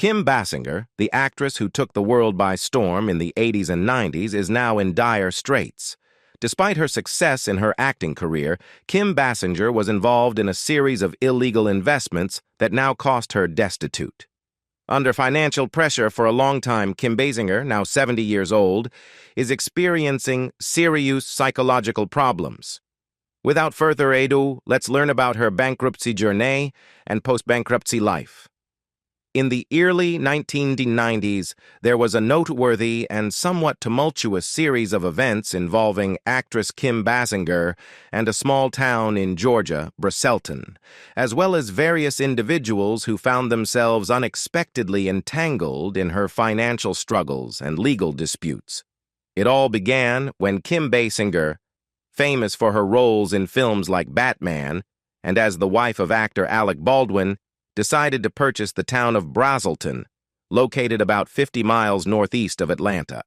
Kim Basinger, the actress who took the world by storm in the 80s and 90s, is now in dire straits. Despite her success in her acting career, Kim Basinger was involved in a series of illegal investments that now cost her destitute. Under financial pressure for a long time, Kim Basinger, now 70 years old, is experiencing serious psychological problems. Without further ado, let's learn about her bankruptcy journey and post-bankruptcy life. In the early 1990s, there was a noteworthy and somewhat tumultuous series of events involving actress Kim Basinger and a small town in Georgia, Brazelton, as well as various individuals who found themselves unexpectedly entangled in her financial struggles and legal disputes. It all began when Kim Basinger, famous for her roles in films like Batman and as the wife of actor Alec Baldwin, decided to purchase the town of Brazelton, located about 50 miles northeast of Atlanta.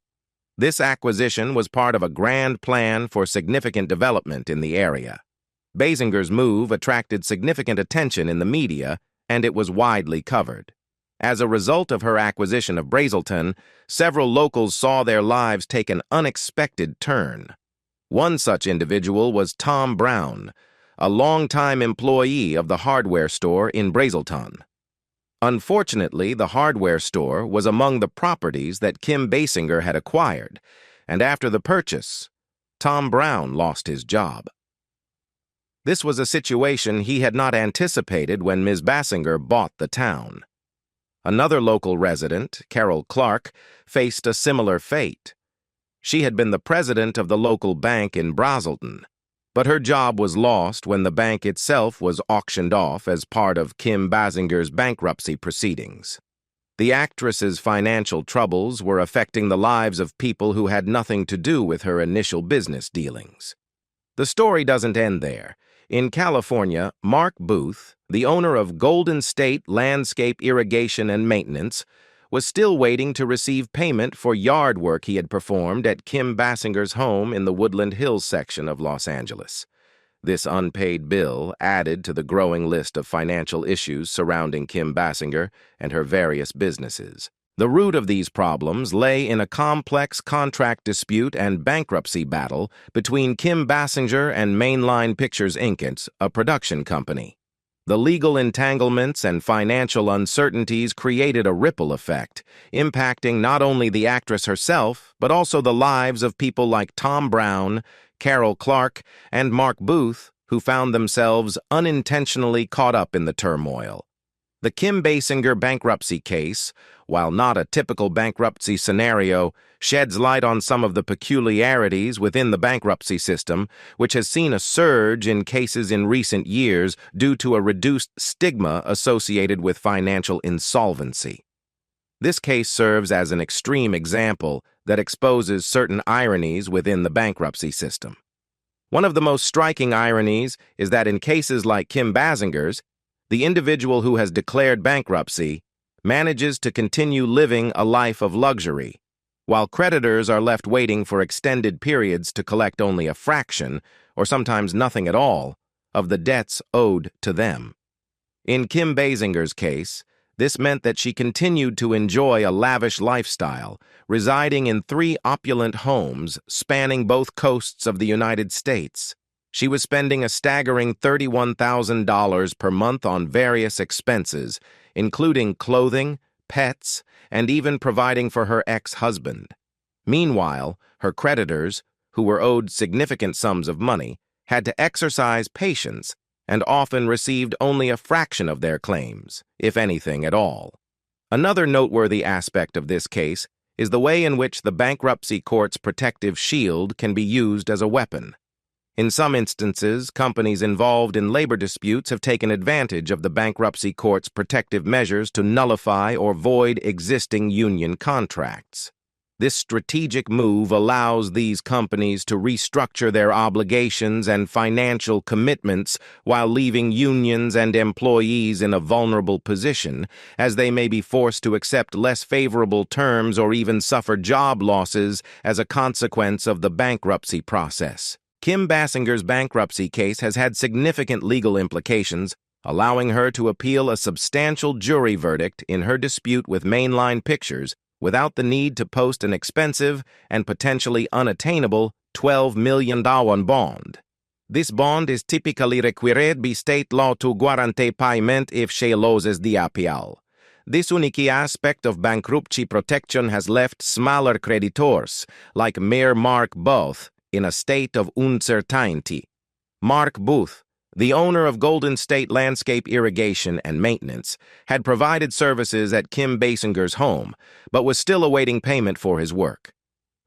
This acquisition was part of a grand plan for significant development in the area. Basinger's move attracted significant attention in the media, and it was widely covered. As a result of her acquisition of Brazelton, several locals saw their lives take an unexpected turn. One such individual was Tom Brown, a longtime employee of the hardware store in Brazelton. Unfortunately, the hardware store was among the properties that Kim Basinger had acquired, and after the purchase, Tom Brown lost his job. This was a situation he had not anticipated when Ms. Basinger bought the town. Another local resident, Carol Clark, faced a similar fate. She had been the president of the local bank in Brazelton, but her job was lost when the bank itself was auctioned off as part of Kim Basinger's bankruptcy proceedings. The actress's financial troubles were affecting the lives of people who had nothing to do with her initial business dealings. The story doesn't end there. In California, Mark Booth, the owner of Golden State Landscape Irrigation and Maintenance, was still waiting to receive payment for yard work he had performed at Kim Basinger's home in the Woodland Hills section of Los Angeles. This unpaid bill added to the growing list of financial issues surrounding Kim Basinger and her various businesses. The root of these problems lay in a complex contract dispute and bankruptcy battle between Kim Basinger and Mainline Pictures Inc., a production company. The legal entanglements and financial uncertainties created a ripple effect, impacting not only the actress herself, but also the lives of people like Tom Brown, Carol Clark, and Mark Booth, who found themselves unintentionally caught up in the turmoil. The Kim Basinger bankruptcy case, while not a typical bankruptcy scenario, sheds light on some of the peculiarities within the bankruptcy system, which has seen a surge in cases in recent years due to a reduced stigma associated with financial insolvency. This case serves as an extreme example that exposes certain ironies within the bankruptcy system. One of the most striking ironies is that in cases like Kim Basinger's, the individual who has declared bankruptcy manages to continue living a life of luxury, while creditors are left waiting for extended periods to collect only a fraction, or sometimes nothing at all, of the debts owed to them. In Kim Basinger's case, this meant that she continued to enjoy a lavish lifestyle, residing in 3 opulent homes spanning both coasts of the United States. She was spending a staggering $31,000 per month on various expenses, including clothing, pets, and even providing for her ex-husband. Meanwhile, her creditors, who were owed significant sums of money, had to exercise patience and often received only a fraction of their claims, if anything at all. Another noteworthy aspect of this case is the way in which the bankruptcy court's protective shield can be used as a weapon. In some instances, companies involved in labor disputes have taken advantage of the bankruptcy court's protective measures to nullify or void existing union contracts. This strategic move allows these companies to restructure their obligations and financial commitments while leaving unions and employees in a vulnerable position, as they may be forced to accept less favorable terms or even suffer job losses as a consequence of the bankruptcy process. Kim Basinger's bankruptcy case has had significant legal implications, allowing her to appeal a substantial jury verdict in her dispute with Mainline Pictures without the need to post an expensive and potentially unattainable $12 million bond. This bond is typically required by state law to guarantee payment if she loses the appeal. This unique aspect of bankruptcy protection has left smaller creditors, like Mayor Mark Booth, in a state of uncertainty. Mark Booth, the owner of Golden State Landscape Irrigation and Maintenance, had provided services at Kim Basinger's home, but was still awaiting payment for his work.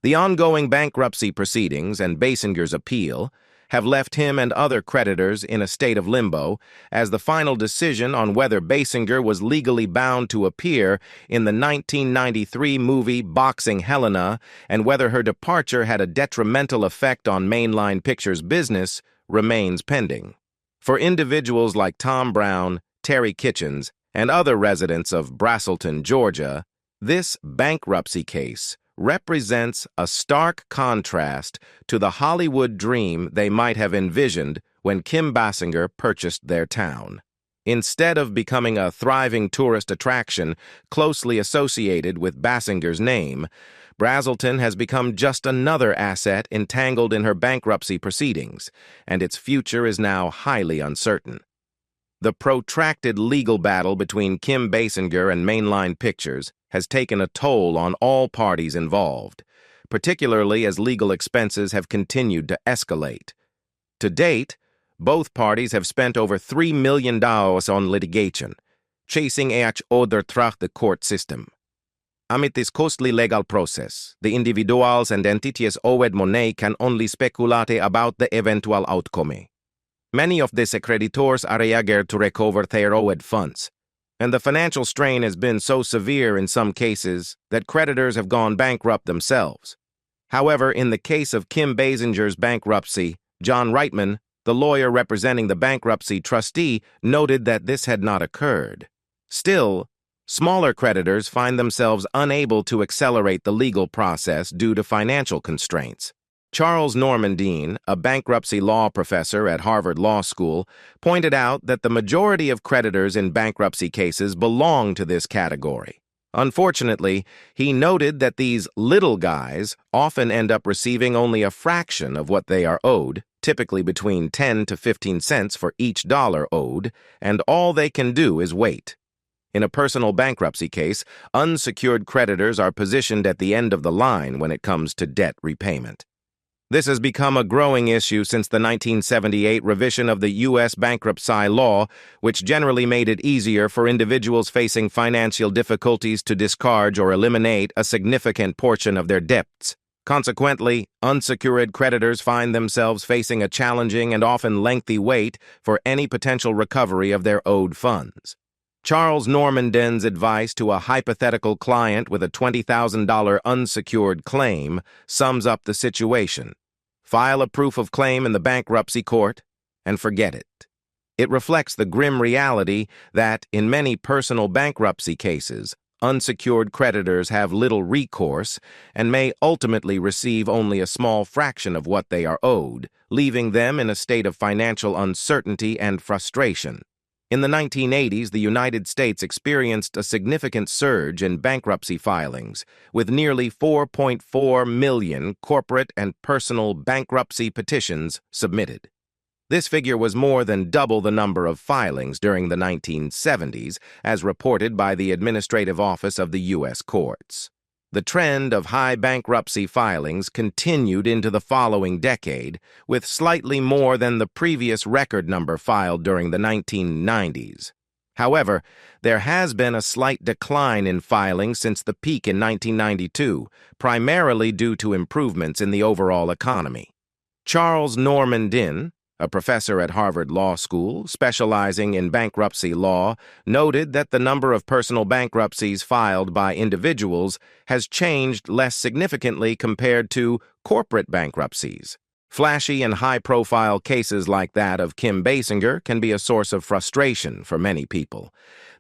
The ongoing bankruptcy proceedings and Basinger's appeal have left him and other creditors in a state of limbo, as the final decision on whether Basinger was legally bound to appear in the 1993 movie Boxing Helena and whether her departure had a detrimental effect on Mainline Pictures' business remains pending. For individuals like Tom Brown, Terry Kitchens, and other residents of Brazelton, Georgia, this bankruptcy case represents a stark contrast to the Hollywood dream they might have envisioned when Kim Basinger purchased their town. Instead of becoming a thriving tourist attraction closely associated with Basinger's name, Brazelton has become just another asset entangled in her bankruptcy proceedings, and its future is now highly uncertain. The protracted legal battle between Kim Basinger and Mainline Pictures has taken a toll on all parties involved, particularly as legal expenses have continued to escalate. To date, both parties have spent over $3 million on litigation, chasing each other through the court system. Amid this costly legal process, the individuals and entities owed money can only speculate about the eventual outcome. Many of these creditors are eager to recover their owed funds, and the financial strain has been so severe in some cases that creditors have gone bankrupt themselves. However, in the case of Kim Basinger's bankruptcy, John Reitman, the lawyer representing the bankruptcy trustee, noted that this had not occurred. Still, smaller creditors find themselves unable to accelerate the legal process due to financial constraints. Charles Normandin, a bankruptcy law professor at Harvard Law School, pointed out that the majority of creditors in bankruptcy cases belong to this category. Unfortunately, he noted that these little guys often end up receiving only a fraction of what they are owed, typically between 10 to 15 cents for each dollar owed, and all they can do is wait. In a personal bankruptcy case, unsecured creditors are positioned at the end of the line when it comes to debt repayment. This has become a growing issue since the 1978 revision of the U.S. bankruptcy law, which generally made it easier for individuals facing financial difficulties to discharge or eliminate a significant portion of their debts. Consequently, unsecured creditors find themselves facing a challenging and often lengthy wait for any potential recovery of their owed funds. Charles Normandin's advice to a hypothetical client with a $20,000 unsecured claim sums up the situation. File a proof of claim in the bankruptcy court and forget it. It reflects the grim reality that, in many personal bankruptcy cases, unsecured creditors have little recourse and may ultimately receive only a small fraction of what they are owed, leaving them in a state of financial uncertainty and frustration. In the 1980s, the United States experienced a significant surge in bankruptcy filings, with nearly 4.4 million corporate and personal bankruptcy petitions submitted. This figure was more than double the number of filings during the 1970s, as reported by the Administrative Office of the U.S. Courts. The trend of high bankruptcy filings continued into the following decade, with slightly more than the previous record number filed during the 1990s. However, there has been a slight decline in filings since the peak in 1992, primarily due to improvements in the overall economy. Charles Normandin, a professor at Harvard Law School specializing in bankruptcy law, noted that the number of personal bankruptcies filed by individuals has changed less significantly compared to corporate bankruptcies. Flashy and high-profile cases like that of Kim Basinger can be a source of frustration for many people.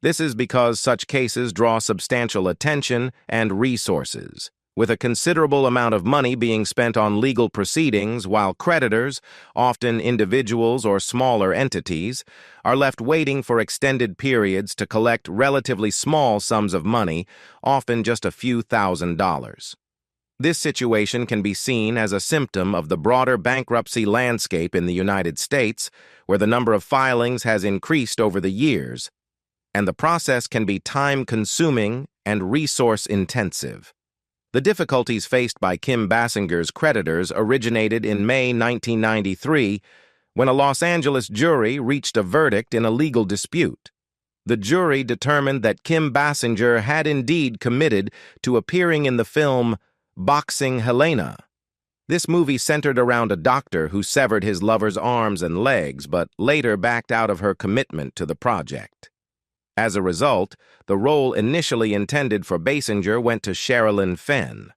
This is because such cases draw substantial attention and resources, with a considerable amount of money being spent on legal proceedings, while creditors, often individuals or smaller entities, are left waiting for extended periods to collect relatively small sums of money, often just a few $1,000s. This situation can be seen as a symptom of the broader bankruptcy landscape in the United States, where the number of filings has increased over the years, and the process can be time-consuming and resource-intensive. The difficulties faced by Kim Basinger's creditors originated in May 1993, when a Los Angeles jury reached a verdict in a legal dispute. The jury determined that Kim Basinger had indeed committed to appearing in the film Boxing Helena. This movie centered around a doctor who severed his lover's arms and legs, but later backed out of her commitment to the project. As a result, the role initially intended for Basinger went to Sherilyn Fenn.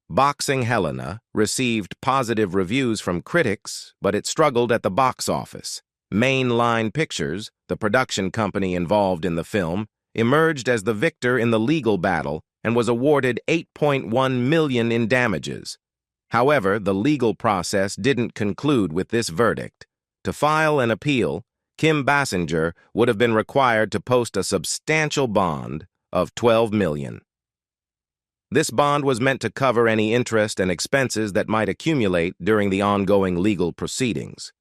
Boxing Helena received positive reviews from critics, but it struggled at the box office. Mainline Pictures, the production company involved in the film, emerged as the victor in the legal battle and was awarded $8.1 million in damages. However, the legal process didn't conclude with this verdict. To file an appeal, Kim Basinger would have been required to post a substantial bond of $12 million. This bond was meant to cover any interest and expenses that might accumulate during the ongoing legal proceedings.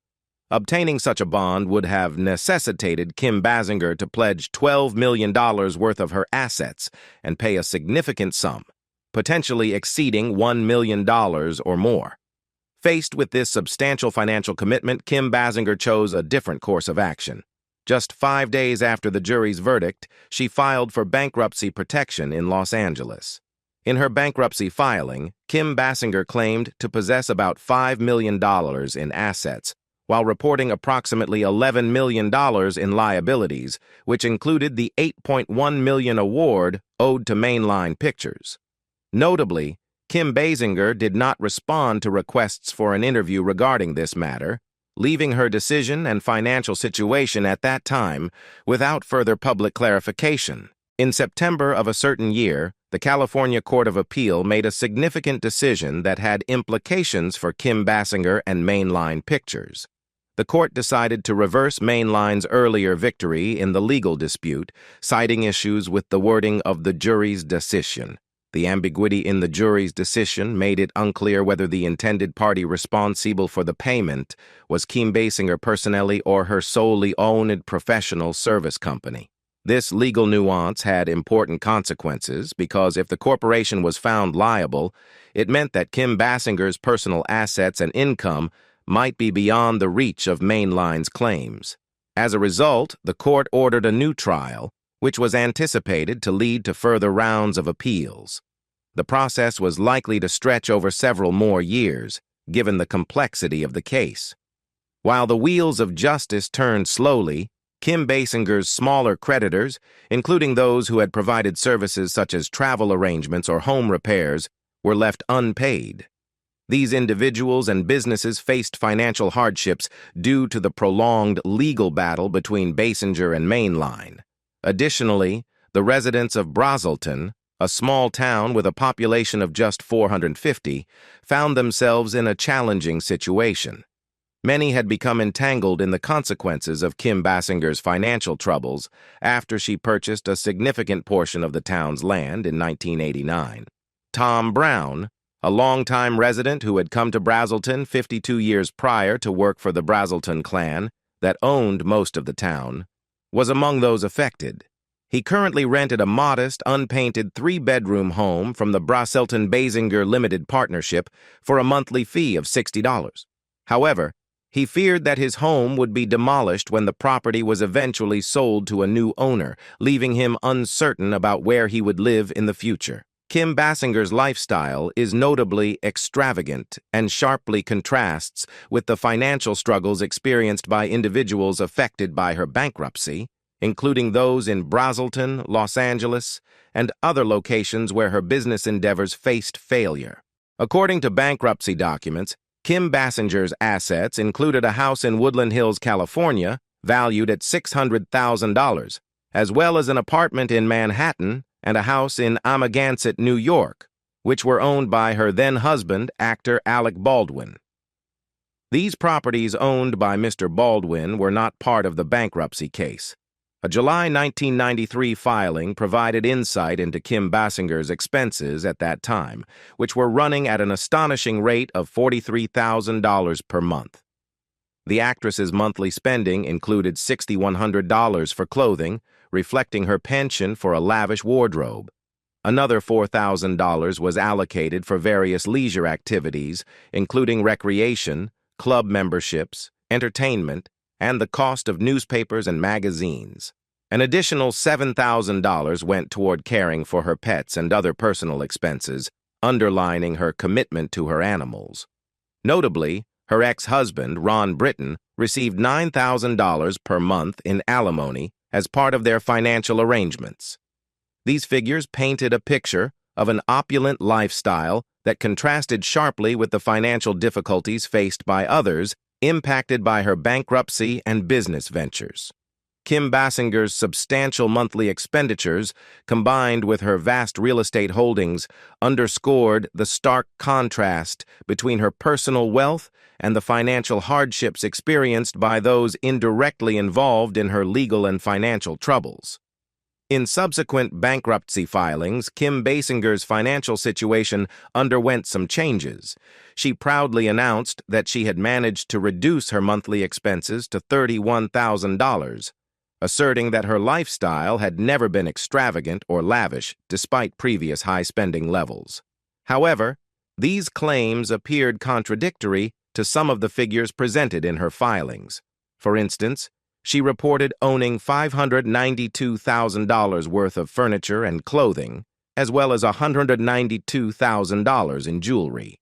Obtaining such a bond would have necessitated Kim Basinger to pledge $12 million worth of her assets and pay a significant sum, potentially exceeding $1 million or more. Faced with this substantial financial commitment, Kim Basinger chose a different course of action. Just 5 days after the jury's verdict, she filed for bankruptcy protection in Los Angeles. In her bankruptcy filing, Kim Basinger claimed to possess about $5 million in assets, while reporting approximately $11 million in liabilities, which included the $8.1 million award owed to Mainline Pictures. Notably, Kim Basinger did not respond to requests for an interview regarding this matter, leaving her decision and financial situation at that time without further public clarification. In September of a certain year, the California Court of Appeal made a significant decision that had implications for Kim Basinger and Mainline Pictures. The court decided to reverse Mainline's earlier victory in the legal dispute, citing issues with the wording of the jury's decision. The ambiguity in the jury's decision made it unclear whether the intended party responsible for the payment was Kim Basinger personally or her solely owned professional service company. This legal nuance had important consequences because if the corporation was found liable, it meant that Kim Basinger's personal assets and income might be beyond the reach of Mainline's claims. As a result, the court ordered a new trial, which was anticipated to lead to further rounds of appeals. The process was likely to stretch over several more years, given the complexity of the case. While the wheels of justice turned slowly, Kim Basinger's smaller creditors, including those who had provided services such as travel arrangements or home repairs, were left unpaid. These individuals and businesses faced financial hardships due to the prolonged legal battle between Basinger and Mainline. Additionally, the residents of Brazelton, a small town with a population of just 450, found themselves in a challenging situation. Many had become entangled in the consequences of Kim Basinger's financial troubles after she purchased a significant portion of the town's land in 1989. Tom Brown, a longtime resident who had come to Brazelton 52 years prior to work for the Brazelton clan that owned most of the town, was among those affected. He currently rented a modest, unpainted 3-bedroom home from the Brazelton Basinger Limited Partnership for a monthly fee of $60. However, he feared that his home would be demolished when the property was eventually sold to a new owner, leaving him uncertain about where he would live in the future. Kim Basinger's lifestyle is notably extravagant and sharply contrasts with the financial struggles experienced by individuals affected by her bankruptcy, including those in Brazelton, Los Angeles, and other locations where her business endeavors faced failure. According to bankruptcy documents, Kim Basinger's assets included a house in Woodland Hills, California, valued at $600,000, as well as an apartment in Manhattan and a house in Amagansett, New York, which were owned by her then-husband, actor Alec Baldwin. These properties owned by Mr. Baldwin were not part of the bankruptcy case. A July 1993 filing provided insight into Kim Basinger's expenses at that time, which were running at an astonishing rate of $43,000 per month. The actress's monthly spending included $6,100 for clothing, reflecting her penchant for a lavish wardrobe. Another $4,000 was allocated for various leisure activities, including recreation, club memberships, entertainment, and the cost of newspapers and magazines. An additional $7,000 went toward caring for her pets and other personal expenses, underlining her commitment to her animals. Notably, her ex-husband, Ron Britton, received $9,000 per month in alimony as part of their financial arrangements. These figures painted a picture of an opulent lifestyle that contrasted sharply with the financial difficulties faced by others impacted by her bankruptcy and business ventures. Kim Basinger's substantial monthly expenditures, combined with her vast real estate holdings, underscored the stark contrast between her personal wealth and the financial hardships experienced by those indirectly involved in her legal and financial troubles. In subsequent bankruptcy filings, Kim Basinger's financial situation underwent some changes. She proudly announced that she had managed to reduce her monthly expenses to $31,000, asserting that her lifestyle had never been extravagant or lavish despite previous high-spending levels. However, these claims appeared contradictory to some of the figures presented in her filings. For instance, she reported owning $592,000 worth of furniture and clothing, as well as $192,000 in jewelry.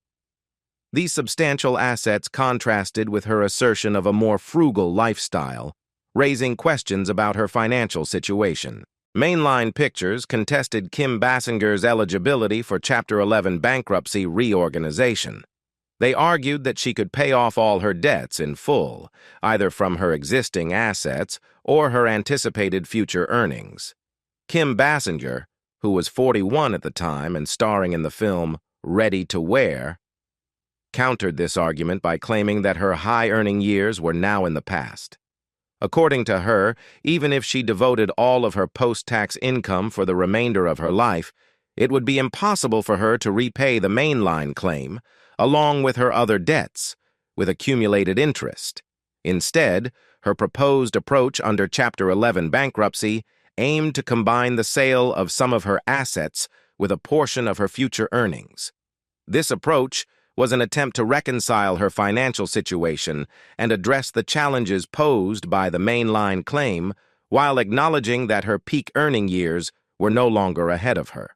These substantial assets contrasted with her assertion of a more frugal lifestyle, raising questions about her financial situation. Mainline Pictures contested Kim Basinger's eligibility for Chapter 11 bankruptcy reorganization. They argued that she could pay off all her debts in full, either from her existing assets or her anticipated future earnings. Kim Basinger, who was 41 at the time and starring in the film Ready to Wear, countered this argument by claiming that her high-earning years were now in the past. According to her, even if she devoted all of her post-tax income for the remainder of her life, it would be impossible for her to repay the Mainline claim, along with her other debts, with accumulated interest. Instead, her proposed approach under Chapter 11 bankruptcy aimed to combine the sale of some of her assets with a portion of her future earnings. This approach was an attempt to reconcile her financial situation and address the challenges posed by the Mainline claim while acknowledging that her peak earning years were no longer ahead of her.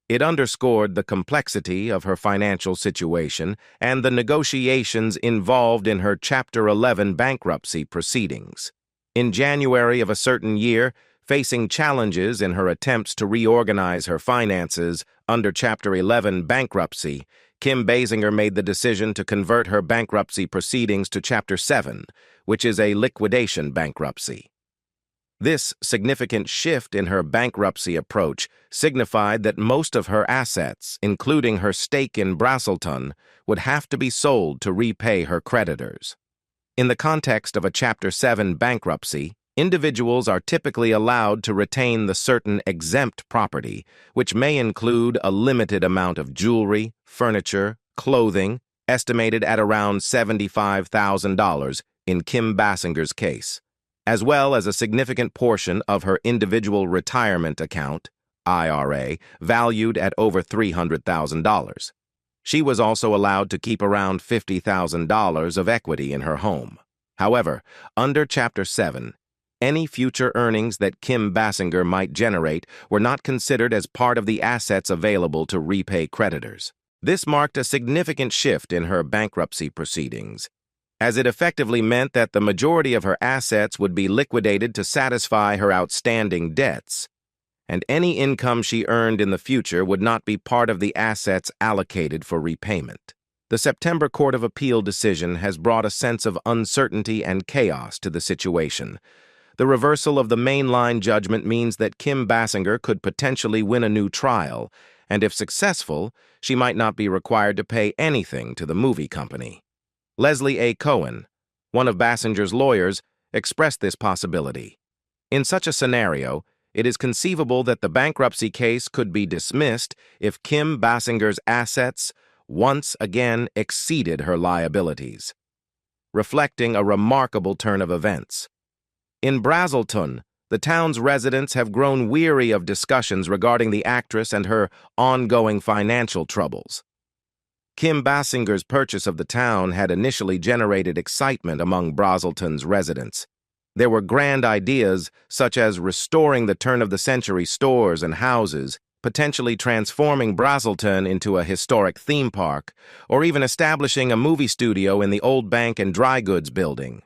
It underscored the complexity of her financial situation and the negotiations involved in her Chapter 11 bankruptcy proceedings. In January of a certain year, facing challenges in her attempts to reorganize her finances under Chapter 11 bankruptcy, Kim Basinger made the decision to convert her bankruptcy proceedings to Chapter 7, which is a liquidation bankruptcy. This significant shift in her bankruptcy approach signified that most of her assets, including her stake in Brazelton, would have to be sold to repay her creditors. In the context of a Chapter 7 bankruptcy, individuals are typically allowed to retain the certain exempt property, which may include a limited amount of jewelry, furniture, clothing, estimated at around $75,000 in Kim Basinger's case, as well as a significant portion of her individual retirement account, IRA, valued at over $300,000. She was also allowed to keep around $50,000 of equity in her home. However, under Chapter 7, any future earnings that Kim Basinger might generate were not considered as part of the assets available to repay creditors. This marked a significant shift in her bankruptcy proceedings, as it effectively meant that the majority of her assets would be liquidated to satisfy her outstanding debts, and any income she earned in the future would not be part of the assets allocated for repayment. The September Court of Appeal decision has brought a sense of uncertainty and chaos to the situation. The reversal of the Mainline judgment means that Kim Basinger could potentially win a new trial, and if successful, she might not be required to pay anything to the movie company. Leslie A. Cohen, one of Basinger's lawyers, expressed this possibility. In such a scenario, it is conceivable that the bankruptcy case could be dismissed if Kim Basinger's assets once again exceeded her liabilities, reflecting a remarkable turn of events. In Brazelton, the town's residents have grown weary of discussions regarding the actress and her ongoing financial troubles. Kim Basinger's purchase of the town had initially generated excitement among Brazelton's residents. There were grand ideas, such as restoring the turn-of-the-century stores and houses, potentially transforming Brazelton into a historic theme park, or even establishing a movie studio in the old bank and dry goods building.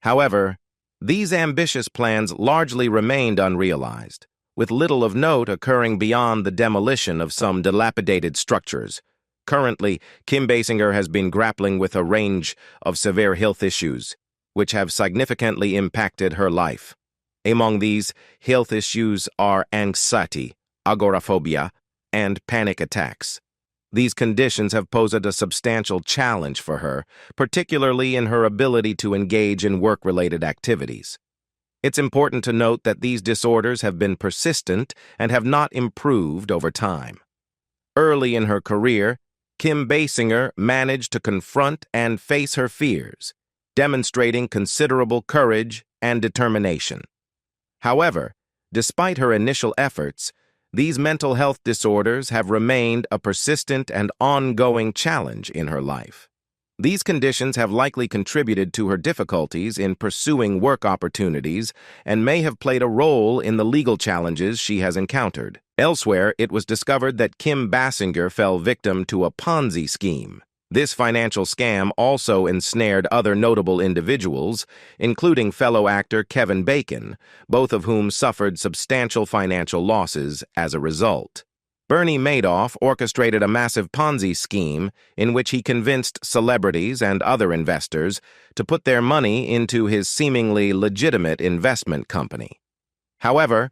However, these ambitious plans largely remained unrealized, with little of note occurring beyond the demolition of some dilapidated structures. Currently, Kim Basinger has been grappling with a range of severe health issues, which have significantly impacted her life. Among these health issues are anxiety, agoraphobia, and panic attacks. These conditions have posed a substantial challenge for her, particularly in her ability to engage in work-related activities. It's important to note that these disorders have been persistent and have not improved over time. Early in her career, Kim Basinger managed to confront and face her fears, demonstrating considerable courage and determination. However, despite her initial efforts, these mental health disorders have remained a persistent and ongoing challenge in her life. These conditions have likely contributed to her difficulties in pursuing work opportunities and may have played a role in the legal challenges she has encountered. Elsewhere, it was discovered that Kim Basinger fell victim to a Ponzi scheme. This financial scam also ensnared other notable individuals, including fellow actor Kevin Bacon, both of whom suffered substantial financial losses as a result. Bernie Madoff orchestrated a massive Ponzi scheme in which he convinced celebrities and other investors to put their money into his seemingly legitimate investment company. However,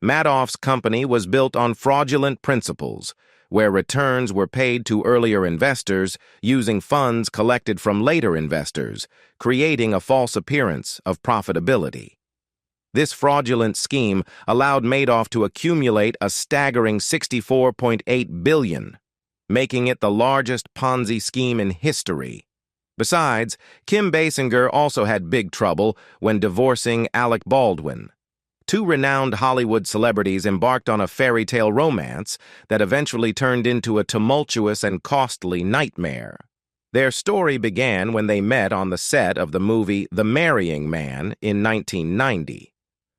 Madoff's company was built on fraudulent principles, where returns were paid to earlier investors using funds collected from later investors, creating a false appearance of profitability. This fraudulent scheme allowed Madoff to accumulate a staggering $64.8 billion, making it the largest Ponzi scheme in history. Besides, Kim Basinger also had big trouble when divorcing Alec Baldwin. Two renowned Hollywood celebrities embarked on a fairy tale romance that eventually turned into a tumultuous and costly nightmare. Their story began when they met on the set of the movie The Marrying Man in 1990.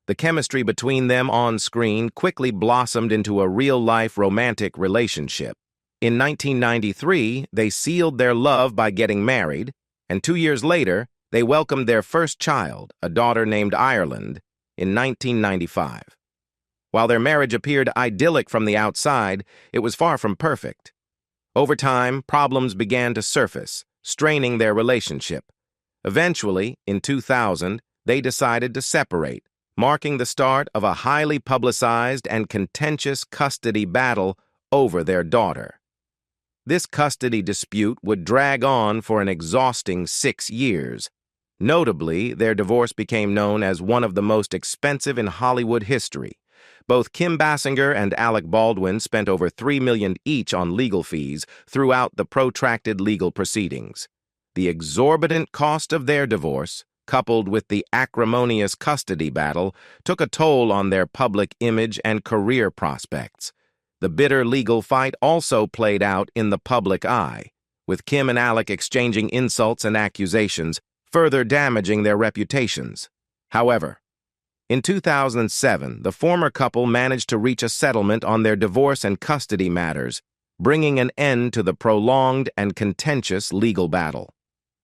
The chemistry between them on screen quickly blossomed into a real-life romantic relationship. In 1993, they sealed their love by getting married, and 2 years later, they welcomed their first child, a daughter named Ireland, in 1995. While their marriage appeared idyllic from the outside, it was far from perfect. Over time, problems began to surface, straining their relationship. Eventually, in 2000, they decided to separate, marking the start of a highly publicized and contentious custody battle over their daughter. This custody dispute would drag on for an exhausting 6 years. Notably, their divorce became known as one of the most expensive in Hollywood history. Both Kim Basinger and Alec Baldwin spent over $3 million each on legal fees throughout the protracted legal proceedings. The exorbitant cost of their divorce, coupled with the acrimonious custody battle, took a toll on their public image and career prospects. The bitter legal fight also played out in the public eye, with Kim and Alec exchanging insults and accusations, further damaging their reputations. However, in 2007, the former couple managed to reach a settlement on their divorce and custody matters, bringing an end to the prolonged and contentious legal battle.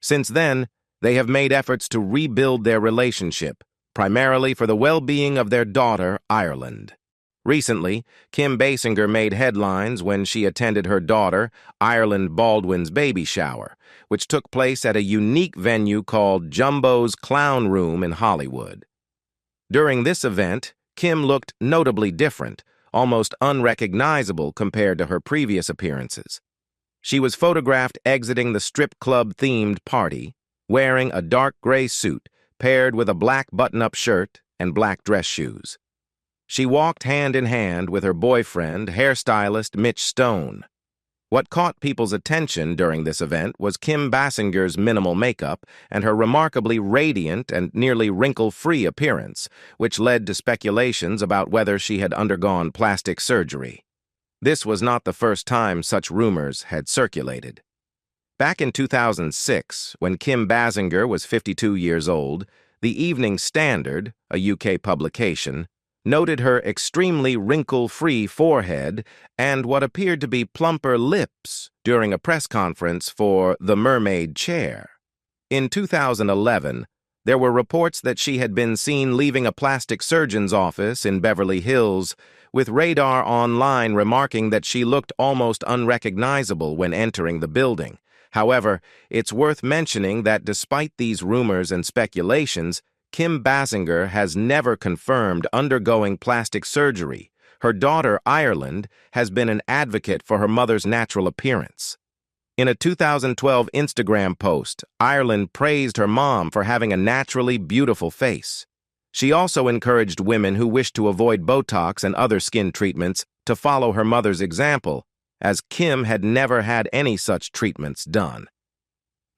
Since then, they have made efforts to rebuild their relationship, primarily for the well-being of their daughter, Ireland. Recently, Kim Basinger made headlines when she attended her daughter, Ireland Baldwin's baby shower, which took place at a unique venue called Jumbo's Clown Room in Hollywood. During this event, Kim looked notably different, almost unrecognizable compared to her previous appearances. She was photographed exiting the strip club-themed party, wearing a dark gray suit paired with a black button-up shirt and black dress shoes. She walked hand in hand with her boyfriend, hairstylist Mitch Stone. What caught people's attention during this event was Kim Basinger's minimal makeup and her remarkably radiant and nearly wrinkle-free appearance, which led to speculations about whether she had undergone plastic surgery. This was not the first time such rumors had circulated. Back in 2006, when Kim Basinger was 52 years old, the Evening Standard, a UK publication, noted her extremely wrinkle-free forehead and what appeared to be plumper lips during a press conference for The Mermaid Chair. In 2011, there were reports that she had been seen leaving a plastic surgeon's office in Beverly Hills, with Radar Online remarking that she looked almost unrecognizable when entering the building. However, it's worth mentioning that despite these rumors and speculations, Kim Basinger has never confirmed undergoing plastic surgery. Her daughter, Ireland, has been an advocate for her mother's natural appearance. In a 2012 Instagram post, Ireland praised her mom for having a naturally beautiful face. She also encouraged women who wish to avoid Botox and other skin treatments to follow her mother's example, as Kim had never had any such treatments done.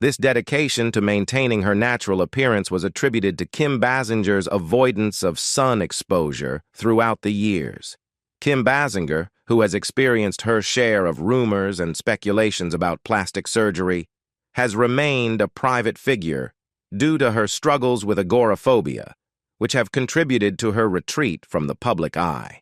This dedication to maintaining her natural appearance was attributed to Kim Basinger's avoidance of sun exposure throughout the years. Kim Basinger, who has experienced her share of rumors and speculations about plastic surgery, has remained a private figure due to her struggles with agoraphobia, which have contributed to her retreat from the public eye.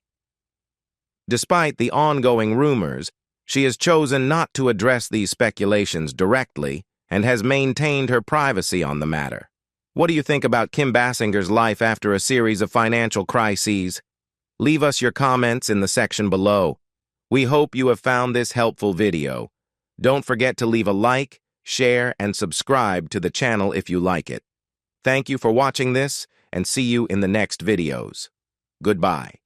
Despite the ongoing rumors, she has chosen not to address these speculations directly and has maintained her privacy on the matter. What do you think about Kim Basinger's life after a series of financial crises? Leave us your comments in the section below. We hope you have found this helpful video. Don't forget to leave a like, share, and subscribe to the channel if you like it. Thank you for watching this, and see you in the next videos. Goodbye.